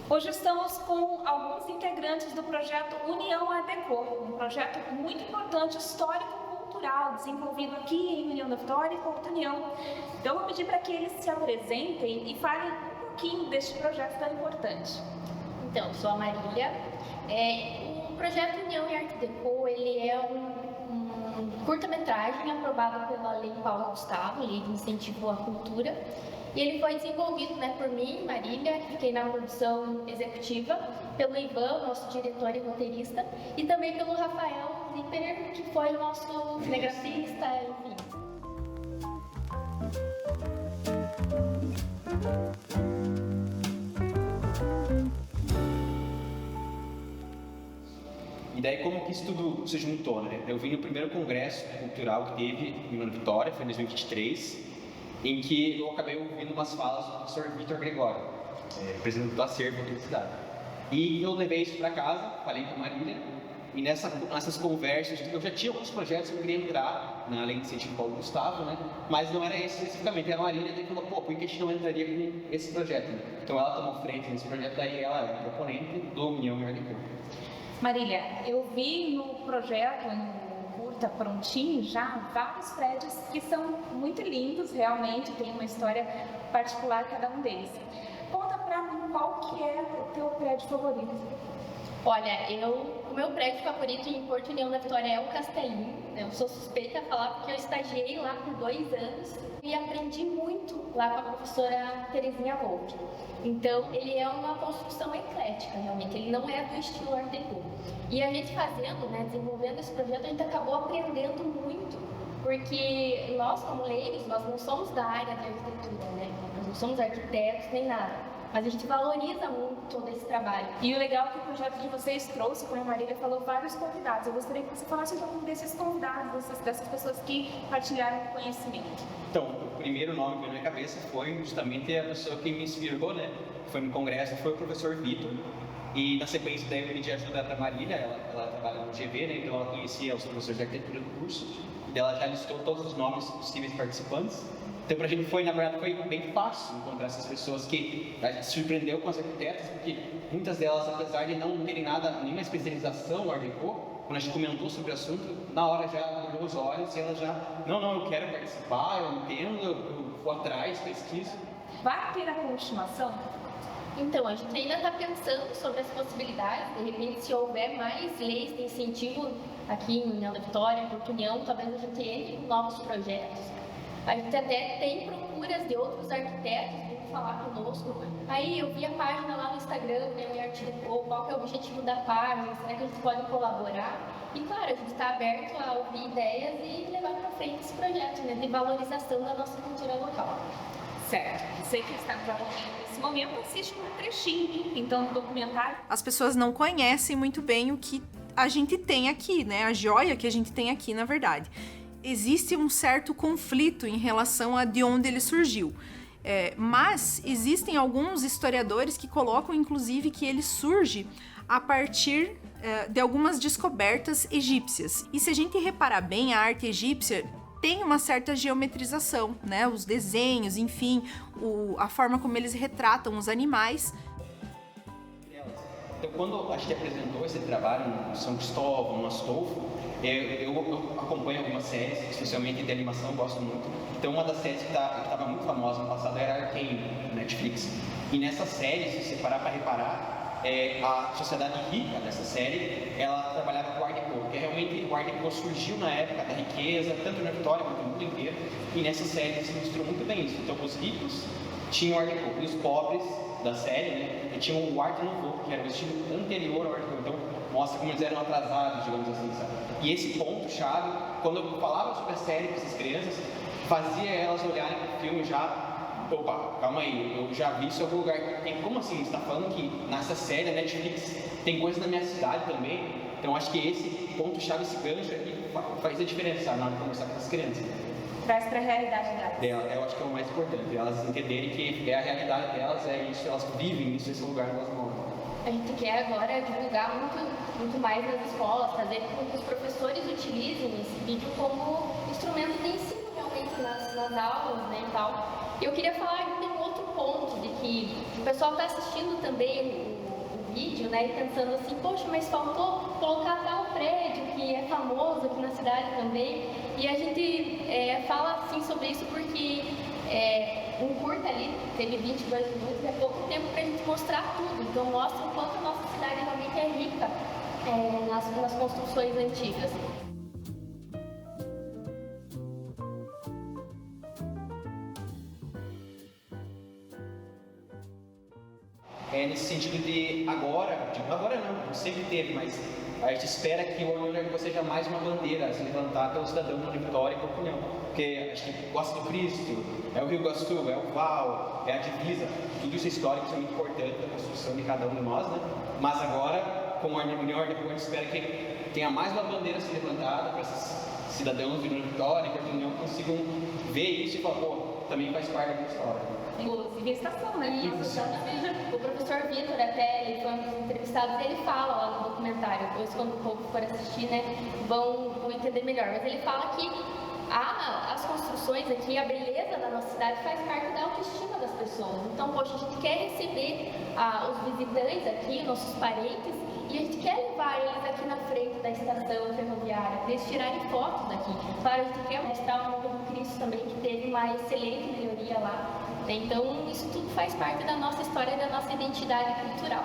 Hoje estamos com alguns integrantes do projeto União Art Deco, um projeto muito importante, histórico-cultural, desenvolvido aqui em União da Vitória e Porto União. Então eu vou pedir para que eles se apresentem e falem um pouquinho deste projeto tão importante. Então, sou a Marília. O projeto União e Art Deco, ele é um curta-metragem aprovado pela Lei Paulo Gustavo, Lei de Incentivo à Cultura. E ele foi desenvolvido por mim, Marília, que fiquei na produção executiva, pelo Ivan, nosso diretor e roteirista, e também pelo Rafael Zipper, que foi o nosso cinegrafista, enfim. E daí como que isso tudo se juntou, né? Eu vim no primeiro congresso cultural que teve em Vitória, foi em 2023, em que eu acabei ouvindo umas falas do professor Vitor Gregório, presidente do acervo da cidade. E eu levei isso para casa, falei com a Marília, e nessas conversas, eu já tinha alguns projetos que eu queria entrar na Lei de Incentivo Paulo Gustavo, né? Mas não era esse especificamente. A Marília falou, por que a gente não entraria com esse projeto? Né? Então ela tomou frente nesse projeto, daí ela é proponente do União e Art Deco. Marília, eu vi no projeto, tá prontinho já, vários prédios que são muito lindos, realmente, tem uma história particular cada um deles. Conta pra mim qual que é o teu prédio favorito. Olha, o meu prédio favorito em Porto União da Vitória é o Castelinho. Eu sou suspeita a falar porque eu estagiei lá por 2 anos e aprendi muito lá com a professora Terezinha Wolff. Então, ele é uma construção eclética, realmente. Ele não é do estilo Art Deco. E a gente fazendo, desenvolvendo esse projeto, a gente acabou aprendendo muito. Porque nós, como leigos, nós não somos da área de arquitetura, né? Nós não somos arquitetos nem nada. Mas a gente valoriza muito todo esse trabalho. E o legal é que o projeto de vocês trouxe, como a Marília falou, vários convidados. Eu gostaria que você falasse um pouco desses convidados, dessas pessoas que partilharam o conhecimento. Então, o primeiro nome que veio na minha cabeça foi justamente a pessoa que me inspirou, né? Foi no congresso, foi o professor Vitor. E na sequência daí eu pedi ajuda para a Marília, ela trabalha no GV, né? Então ela conhecia os professores de arquitetura do curso. E ela já listou todos os nomes dos possíveis participantes. Então pra gente na verdade foi bem fácil encontrar essas pessoas que a gente se surpreendeu com as arquitetas, porque muitas delas, apesar de não terem nenhuma especialização no Art Deco, quando a gente comentou sobre o assunto, na hora já olhou os olhos e ela já, não, eu quero participar, eu entendo, eu vou atrás, pesquiso. Vai ter a continuação? Então, a gente ainda está pensando sobre as possibilidades, de repente, se houver mais leis de incentivo aqui em União da Vitória, em Porto União, talvez a gente entre com novos projetos. A gente até tem procuras de outros arquitetos vindo falar conosco. Aí eu vi a página lá no Instagram, o Art Deco, qual que é o objetivo da página, será que a gente pode colaborar? E claro, a gente está aberto a ouvir ideias e levar para frente esse projeto, de valorização da nossa cultura local. Certo. Você que está nos acompanhando nesse momento, assiste um trechinho, então, do documentário. As pessoas não conhecem muito bem o que a gente tem aqui, né? A joia que a gente tem aqui, na verdade. Existe um certo conflito em relação a de onde ele surgiu. Mas existem alguns historiadores que colocam, inclusive, que ele surge a partir de algumas descobertas egípcias. E se a gente reparar bem, a arte egípcia tem uma certa geometrização, né? Os desenhos, enfim, a forma como eles retratam os animais. Então, quando a gente apresentou esse trabalho no São Cristóvão, no Astolfo, eu acompanho algumas séries, especialmente de animação, gosto muito. Então, uma das séries que estava muito famosa no passado era Arcane, no Netflix. E nessa série, se você parar para reparar, a sociedade rica dessa série, ela trabalhava com o Art Deco, porque realmente o Art Deco surgiu na época da riqueza, tanto na Vitória quanto no mundo inteiro. E nessa série se mostrou muito bem isso. Então, os ricos tinham o Art Deco, e os pobres da série, tinham o Art Nouveau, que era o estilo anterior ao Art Deco. Então, mostra como eles eram atrasados, digamos assim, sabe? E esse ponto-chave, quando eu falava sobre a série para essas crianças, fazia elas olharem para o filme já, opa, calma aí, eu já vi isso em algum lugar. Tem como assim? Você está falando que nessa série, a Netflix, tem coisa da minha cidade também? Então, acho que esse ponto-chave, esse gancho aqui, faz a diferença na hora de conversar com as crianças. Traz para a realidade dela. Eu acho que é o mais importante, elas entenderem que a realidade delas é isso, elas vivem isso, esse lugar que elas moram. A gente quer agora divulgar muito mais nas escolas, fazer com que os professores utilizem esse vídeo como instrumento de ensino realmente nas aulas, e tal. E eu queria falar de um outro ponto, de que o pessoal está assistindo também né? E pensando assim, poxa, mas faltou colocar tal prédio que é famoso aqui na cidade também. E a gente fala assim sobre isso porque um curta ali, teve 22 minutos, é pouco tempo para a gente mostrar tudo. Então mostra o quanto a nossa cidade realmente é rica nas construções antigas. Nesse sentido de agora não, sempre teve, mas a gente espera que o União da Vitória seja mais uma bandeira a se levantar pelo cidadão da Vitória e com a União. Porque a gente gosta do Cristo, é o Rio Iguaçu, é o Val, é a divisa, tudo isso é histórico, isso é muito importante para a construção de cada um de nós, né? Mas agora, como a União da Vitória, a gente espera que tenha mais uma bandeira a ser levantada para esses cidadãos de União da Vitória, que a União consigam ver isso e falar, pô, também faz parte da história. Inclusive a estação, né? Isso, exatamente. O professor Vitor, até, ele foi um dos entrevistados, ele fala lá no documentário, depois quando o povo for assistir, né, vão entender melhor, mas ele fala que as construções aqui, a beleza da nossa cidade faz parte da autoestima das pessoas. Então, poxa, a gente quer receber os visitantes aqui, nossos parentes, e a gente quer levar eles aqui na frente da estação ferroviária, para eles tirarem fotos daqui. Claro, a gente quer mostrar o Morro do Cristo também, que teve uma excelente melhoria lá. Então, isso tudo faz parte da nossa história e da nossa identidade cultural.